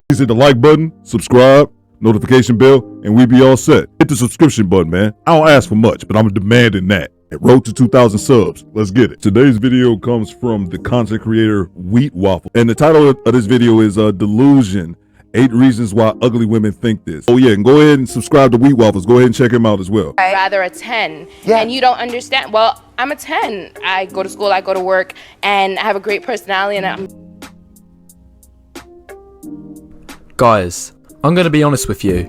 Please hit the like button, subscribe, notification bell, and we be all set. Hit the subscription button, man. I don't ask for much, but I'm demanding that. It road to 2,000 subs. Let's get it. Today's video comes from the content creator Wheat Waffle, and the title of this video is Delusion. 8 reasons why ugly women think this. Oh yeah, and go ahead and subscribe to Wheat Waffles. Go ahead and check him out as well. I'd rather a 10. Yeah. And you don't understand. Well, I'm a 10. I go to school, I go to work, and I have a great personality, and Guys, I'm going to be honest with you.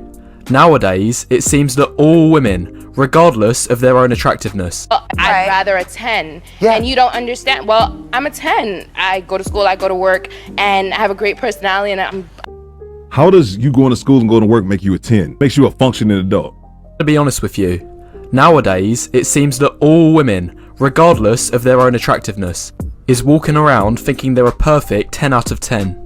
Nowadays, it seems that all women, regardless of their own attractiveness, I'd rather a 10. Yeah. And you don't understand. Well, I'm a 10. I go to school, I go to work, and I have a great personality, and How does you going to school and going to work make you a 10? Makes you a functioning adult. To be honest with you, nowadays it seems that all women, regardless of their own attractiveness, is walking around thinking they're a perfect 10 out of 10.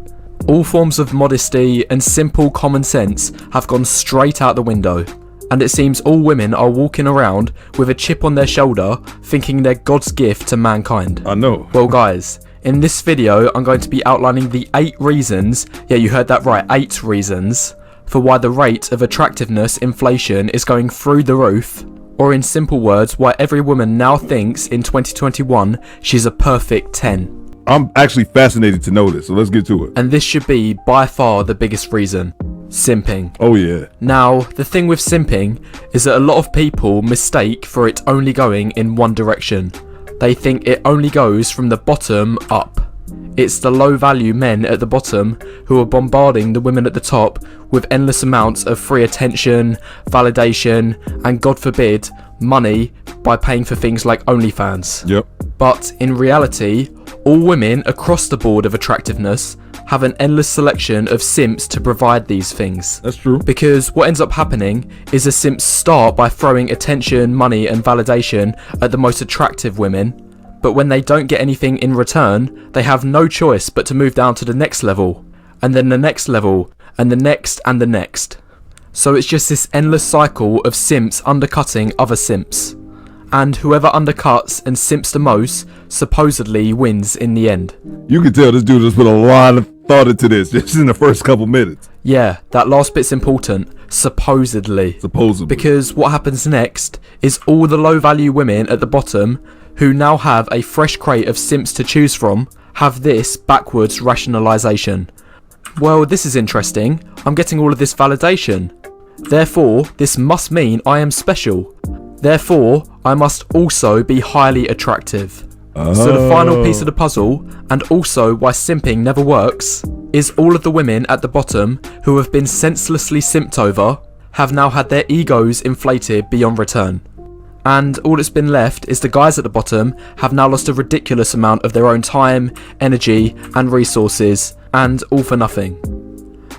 All forms of modesty and simple common sense have gone straight out the window, and it seems all women are walking around with a chip on their shoulder thinking they're God's gift to mankind. I know. Well guys, in this video I'm going to be outlining the 8 reasons, yeah you heard that right, 8 reasons, for why the rate of attractiveness inflation is going through the roof, or in simple words, why every woman now thinks in 2021 she's a perfect 10. I'm actually fascinated to know this, so let's get to it. And this should be by far the biggest reason. Simping. Oh yeah. Now, the thing with simping is that a lot of people mistake for it only going in one direction. They think it only goes from the bottom up. It's the low value men at the bottom who are bombarding the women at the top with endless amounts of free attention, validation, and God forbid, money by paying for things like OnlyFans. Yep. But in reality, all women across the board of attractiveness have an endless selection of simps to provide these things. That's true. Because what ends up happening is the simps start by throwing attention, money and validation at the most attractive women, but when they don't get anything in return, they have no choice but to move down to the next level, and then the next level, and the next and the next. So it's just this endless cycle of simps undercutting other simps. And whoever undercuts and simps the most supposedly wins in the end. You can tell this dude just put a lot of thought into this just in the first couple minutes. Yeah, that last bit's important. Supposedly. Supposedly. Because what happens next is all the low value women at the bottom, who now have a fresh crate of simps to choose from, have this backwards rationalization. Well, this is interesting. I'm getting all of this validation. Therefore, this must mean I am special. Therefore, I must also be highly attractive. So the final piece of the puzzle, and also why simping never works, is all of the women at the bottom who have been senselessly simped over have now had their egos inflated beyond return. And all that's been left is the guys at the bottom have now lost a ridiculous amount of their own time, energy and resources, and all for nothing.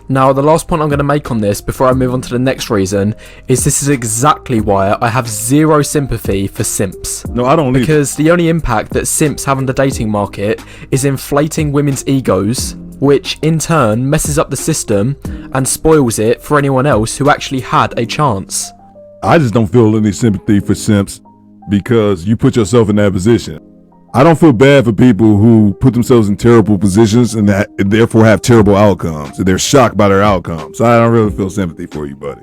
Now, the last point I'm going to make on this before I move on to the next reason is this is exactly why I have zero sympathy for simps. No, I don't either. Because the only impact that simps have on the dating market is inflating women's egos, which in turn messes up the system and spoils it for anyone else who actually had a chance. I just don't feel any sympathy for simps because you put yourself in that position. I don't feel bad for people who put themselves in terrible positions and therefore have terrible outcomes. And they're shocked by their outcomes. So I don't really feel sympathy for you, buddy.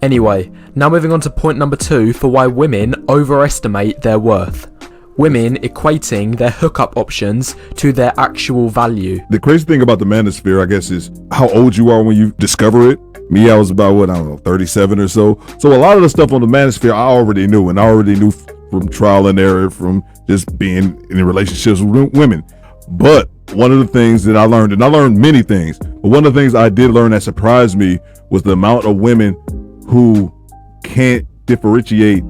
Anyway, now moving on to point number 2 for why women overestimate their worth. Women equating their hookup options to their actual value. The crazy thing about the manosphere, I guess, is how old you are when you discover it. Me, I was about, 37 or so. So a lot of the stuff on the manosphere I already knew, and I already knew from trial and error, from just being in relationships with women. But one of the things that I learned, and I learned many things, but one of the things I did learn that surprised me was the amount of women who can't differentiate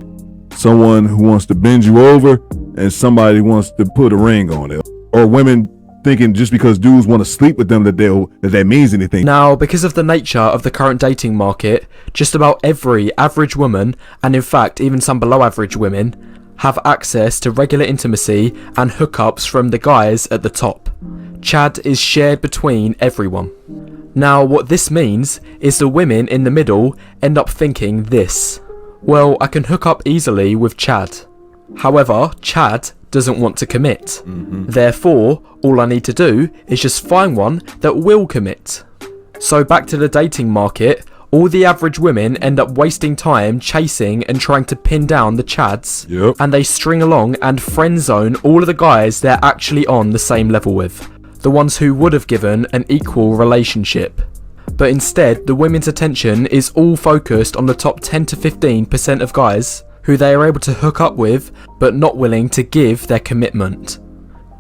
someone who wants to bend you over and somebody who wants to put a ring on it. Or women thinking just because dudes want to sleep with them that means anything. Now, because of the nature of the current dating market, just about every average woman, and in fact even some below average women, have access to regular intimacy and hookups from the guys at the top. Chad is shared between everyone. Now, what this means is the women in the middle end up thinking this: well, I can hook up easily with Chad. However, Chad doesn't want to commit. Therefore, all I need to do is just find one that will commit. So back to the dating market, all the average women end up wasting time chasing and trying to pin down the chads, and they string along and friend zone all of the guys they're actually on the same level with, the ones who would have given an equal relationship. But instead, the women's attention is all focused on the top 10 to 15% of guys who they are able to hook up with, but not willing to give their commitment.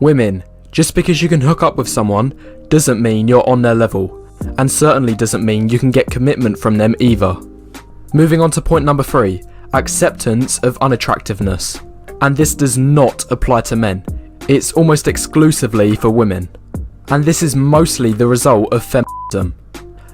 Women, just because you can hook up with someone doesn't mean you're on their level, and certainly doesn't mean you can get commitment from them either. Moving on to point number 3, acceptance of unattractiveness. And this does not apply to men, it's almost exclusively for women. And this is mostly the result of feminism.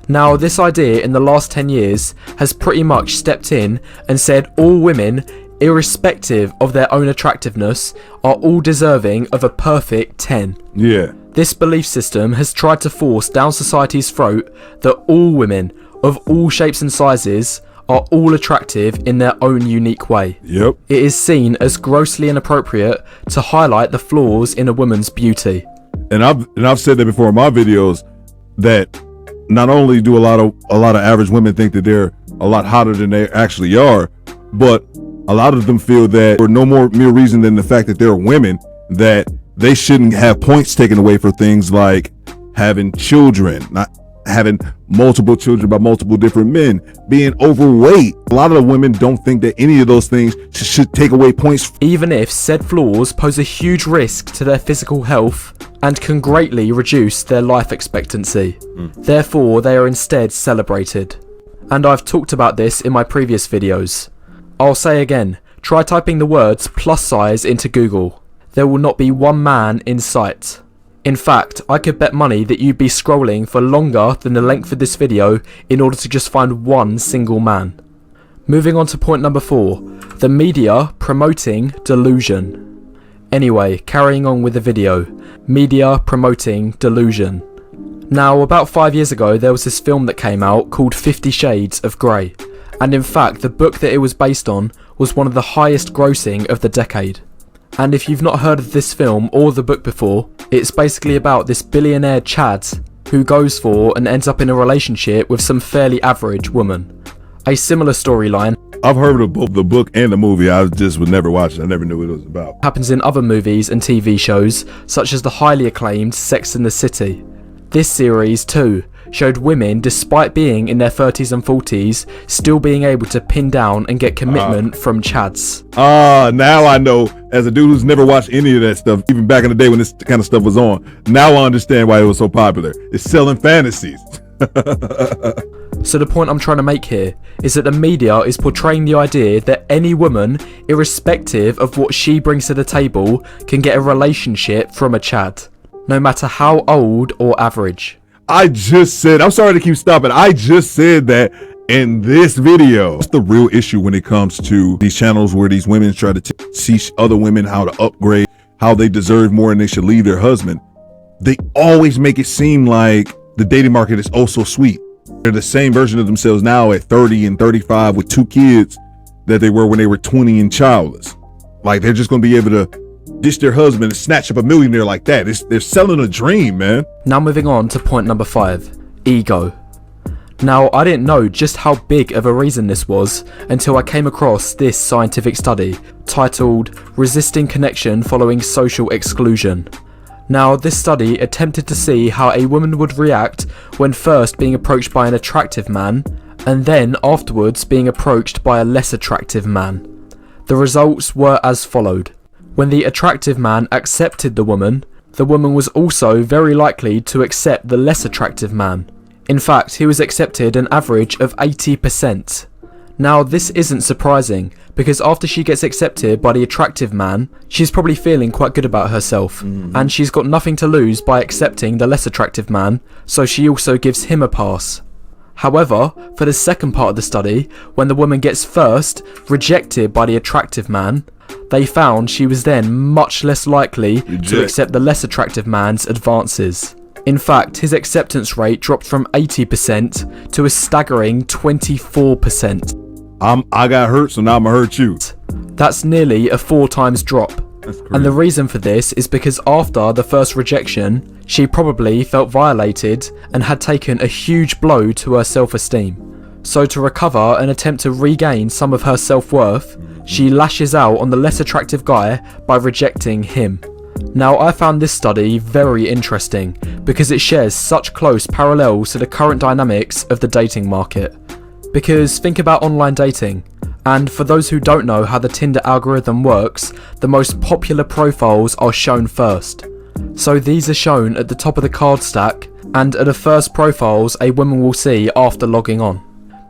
Now, this idea in the last 10 years has pretty much stepped in and said all women, irrespective of their own attractiveness, are all deserving of a perfect 10. Yeah. This belief system has tried to force down society's throat that all women, of all shapes and sizes, are all attractive in their own unique way. Yep. It is seen as grossly inappropriate to highlight the flaws in a woman's beauty. And I've said that before in my videos, that not only do a lot of average women think that they're a lot hotter than they actually are, but a lot of them feel that for no more mere reason than the fact that they're women, that they shouldn't have points taken away for things like having children, not having multiple children by multiple different men, being overweight. A lot of the women don't think that any of those things should take away points. Even if said flaws pose a huge risk to their physical health and can greatly reduce their life expectancy. Therefore, they are instead celebrated. And I've talked about this in my previous videos. I'll say again, try typing the words plus size into Google. There will not be one man in sight. In fact, I could bet money that you'd be scrolling for longer than the length of this video in order to just find one single man. Moving on to point number 4, the media promoting delusion. Anyway, carrying on with the video, media promoting delusion. Now, about 5 years ago, there was this film that came out called 50 Shades of Grey. And in fact, the book that it was based on was one of the highest grossing of the decade. And if you've not heard of this film or the book before, it's basically about this billionaire Chad who goes for and ends up in a relationship with some fairly average woman. A similar storyline I've heard of both the book and the movie. I just would never watch it. I never knew what it was about. Happens in other movies and TV shows, such as the highly acclaimed Sex and the City. This series, too, showed women, despite being in their 30s and 40s, still being able to pin down and get commitment from Chads. Now I know, as a dude who's never watched any of that stuff, even back in the day when this kind of stuff was on, now I understand why it was so popular. It's selling fantasies. So the point I'm trying to make here is that the media is portraying the idea that any woman, irrespective of what she brings to the table, can get a relationship from a Chad, no matter how old or average. I just said, I'm sorry to keep stopping. I just said that in this video. What's the real issue when it comes to these channels where these women try to teach other women how to upgrade, how they deserve more and they should leave their husband? They always make it seem like the dating market is oh so sweet. They're the same version of themselves now at 30 and 35 with 2 kids that they were when they were 20 and childless. Like they're just going to be able to ditch their husband and snatch up a millionaire like that. They're selling a dream, man. Now moving on to point number 5, ego. Now, I didn't know just how big of a reason this was until I came across this scientific study titled Resisting Connection Following Social Exclusion. Now, this study attempted to see how a woman would react when first being approached by an attractive man and then afterwards being approached by a less attractive man. The results were as followed. When the attractive man accepted the woman was also very likely to accept the less attractive man. In fact, he was accepted an average of 80%. Now, this isn't surprising, because after she gets accepted by the attractive man, she's probably feeling quite good about herself, and she's got nothing to lose by accepting the less attractive man, so she also gives him a pass. However, for the second part of the study, when the woman gets first rejected by the attractive man, they found she was then much less likely to accept the less attractive man's advances. In fact, his acceptance rate dropped from 80% to a staggering 24%. I got hurt, so now I'm gonna hurt you. That's nearly a 4 times drop. And the reason for this is because after the first rejection, She probably felt violated and had taken a huge blow to her self-esteem. So to recover and attempt to regain some of her self-worth, she lashes out on the less attractive guy by rejecting him. Now, I found this study very interesting because it shares such close parallels to the current dynamics of the dating market. Because think about online dating, and for those who don't know how the Tinder algorithm works, the most popular profiles are shown first. So these are shown at the top of the card stack, and are the first profiles a woman will see after logging on.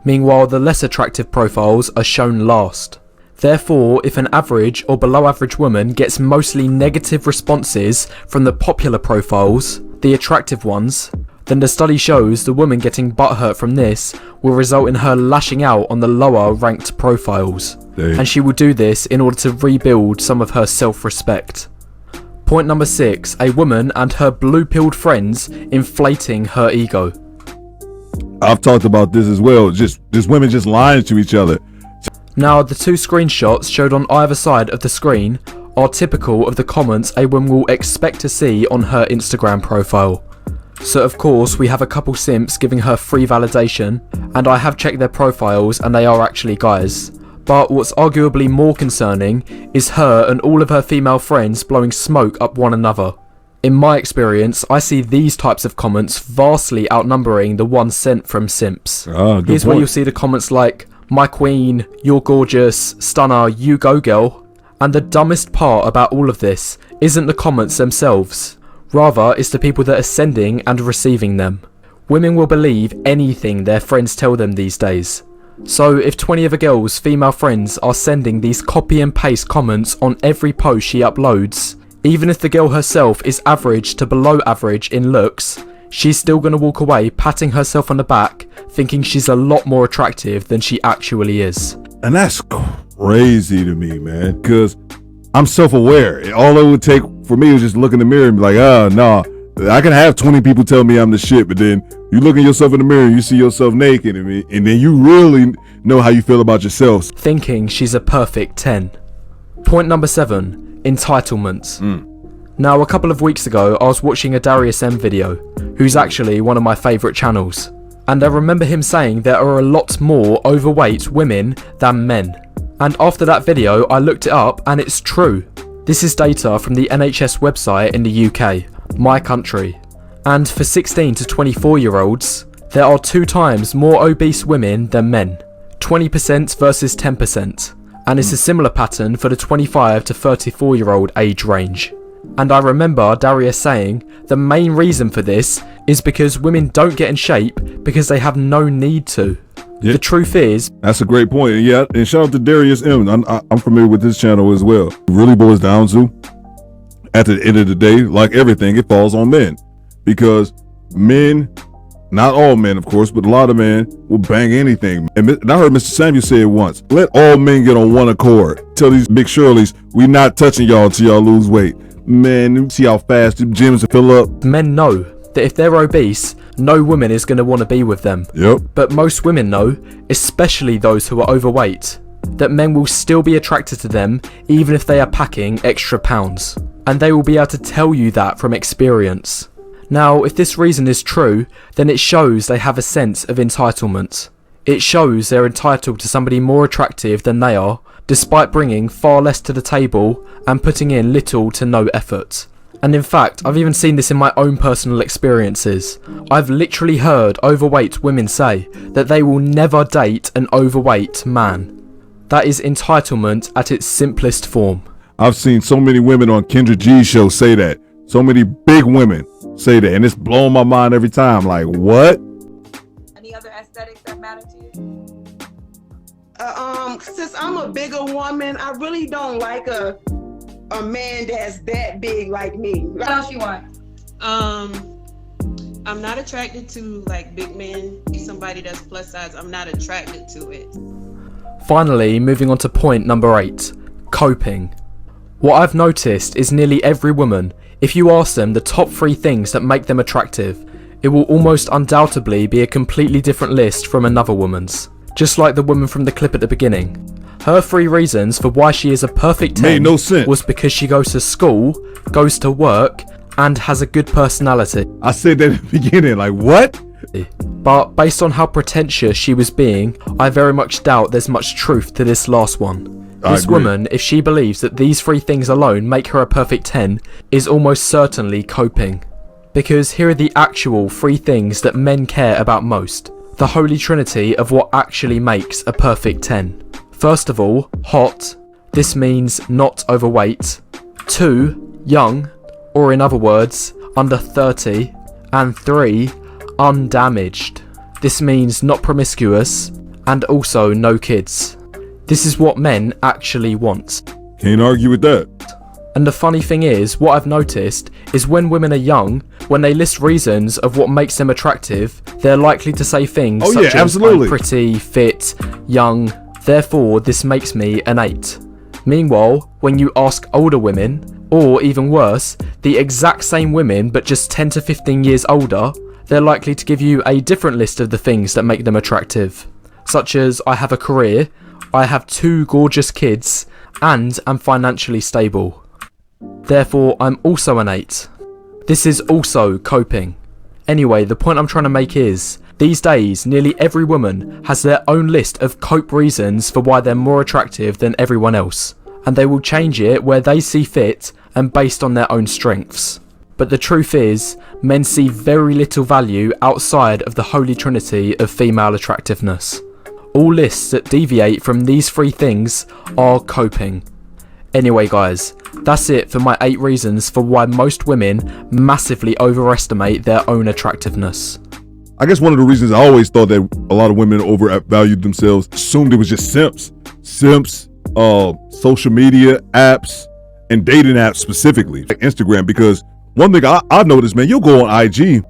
Meanwhile, the less attractive profiles are shown last. Therefore, if an average or below average woman gets mostly negative responses from the popular profiles, the attractive ones, then the study shows the woman getting butthurt from this will result in her lashing out on the lower ranked profiles. And she will do this in order to rebuild some of her self-respect. Point number 6, a woman and her blue-pilled friends inflating her ego. I've talked about this as well, just women just lying to each other. Now, the two screenshots showed on either side of the screen are typical of the comments a woman will expect to see on her Instagram profile. So of course we have a couple simps giving her free validation, and I have checked their profiles and they are actually guys. But what's arguably more concerning is her and all of her female friends blowing smoke up one another. In my experience, I see these types of comments vastly outnumbering the ones sent from simps. Here's where you'll see the comments like, "My queen, you're gorgeous, stunner, you go girl." And the dumbest part about all of this isn't the comments themselves. Rather, it's the people that are sending and receiving them. Women will believe anything their friends tell them these days. So if 20 of a girl's female friends are sending these copy and paste comments on every post she uploads, even if the girl herself is average to below average in looks, she's still going to walk away patting herself on the back, thinking she's a lot more attractive than she actually is. And that's crazy to me, man, because I'm self-aware. All it would take for me is just look in the mirror and be like, nah, I can have 20 people tell me I'm the shit, but then you look at yourself in the mirror and you see yourself naked, and then you really know how you feel about yourself. Thinking she's a perfect 10. Point number 7, entitlements. Now, a couple of weeks ago, I was watching a Darius M video, who's actually one of my favourite channels. And I remember him saying there are a lot more overweight women than men. And after that video, I looked it up and it's true. This is data from the NHS website in the UK, my country. And for 16 to 24 year olds, there are 2 times more obese women than men. 20% versus 10%. And it's a similar pattern for the 25 to 34 year old age range. And I remember Darius saying the main reason for this is because women don't get in shape because they have no need to. Yeah. The truth is, that's a great point. Yeah, and shout out to Darius M. I'm familiar with this channel as well. It really boils down to, at the end of the day, like everything, it falls on men. Because men, not all men of course, but a lot of men will bang anything. And I heard Mr. Samuels say it once, let all men get on one accord. Tell these big Shirleys, we not touching y'all until y'all lose weight. Man, see how fast the gyms fill up. Men know that if they're obese, no woman is going to want to be with them. Yep. But most women know, especially those who are overweight, that men will still be attracted to them even if they are packing extra pounds. And they will be able to tell you that from experience. Now, if this reason is true, then it shows they have a sense of entitlement. It shows they're entitled to somebody more attractive than they are, despite bringing far less to the table and putting in little to no effort. And in fact, I've even seen this in my own personal experiences. I've literally heard overweight women say that they will never date an overweight man. That is entitlement at its simplest form. I've seen so many women on Kendra G's show say that. So many big women say that, and it's blowing my mind every time. Like, what? Any other aesthetics that matter to you? Since I'm a bigger woman, I really don't like a man that's that big like me. What else you want? I'm not attracted to like big men. Somebody that's plus size, I'm not attracted to it. Finally, moving on to point number 8, coping. What I've noticed is nearly every woman, if you ask them the top 3 things that make them attractive, it will almost undoubtedly be a completely different list from another woman's. Just like the woman from the clip at the beginning. Her 3 reasons for why she is a perfect 10 made no sense. Was because she goes to school, goes to work, and has a good personality. I said that at the beginning, like, what? But based on how pretentious she was being, I very much doubt there's much truth to this last one. This woman, if she believes that these 3 things alone make her a perfect 10, is almost certainly coping. Because here are the actual 3 things that men care about most. The holy trinity of what actually makes a perfect 10. First of all, hot. This means not overweight. 2, young, or in other words, under 30. And 3, undamaged. This means not promiscuous, and also no kids. This is what men actually want. Can't argue with that. And the funny thing is, what I've noticed is when women are young, when they list reasons of what makes them attractive, they're likely to say things such as I'm pretty, fit, young, therefore this makes me an 8. Meanwhile, when you ask older women, or even worse, the exact same women but just 10 to 15 years older, they're likely to give you a different list of the things that make them attractive. Such as, I have a career, I have 2 gorgeous kids, and am financially stable. Therefore, I'm also an 8. This is also coping. Anyway, the point I'm trying to make is, these days, nearly every woman has their own list of cope reasons for why they're more attractive than everyone else, and they will change it where they see fit and based on their own strengths. But the truth is, men see very little value outside of the holy trinity of female attractiveness. All lists that deviate from these 3 things are coping. Anyway guys, that's it for my 8 reasons for why most women massively overestimate their own attractiveness. I guess one of the reasons I always thought that a lot of women overvalued themselves, assumed it was just simps, social media apps, and dating apps specifically, like Instagram. Because one thing I've noticed, man, you'll go on IG,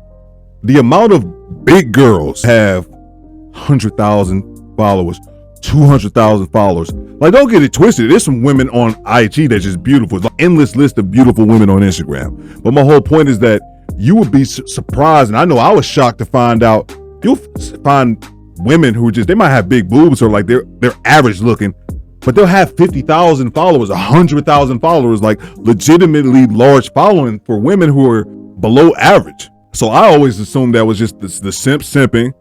the amount of big girls have 100,000 followers, 200,000 followers. Like, don't get it twisted. There's some women on IG that's just beautiful. It's an endless list of beautiful women on Instagram. But my whole point is that you would be surprised, and I know I was shocked to find out, you'll find women who just, they might have big boobs or like they're average looking, but they'll have 50,000 followers, 100,000 followers, like legitimately large following for women who are below average. So I always assumed that was just the simping.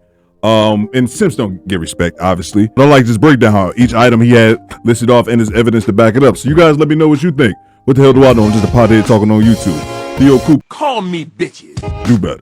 And simps don't get respect, obviously. But I like this breakdown how each item he had listed off and his evidence to back it up. So you guys let me know what you think. What the hell do I know? I'm just a pothead talking on YouTube. Theo Coop. Call me bitches. Do better.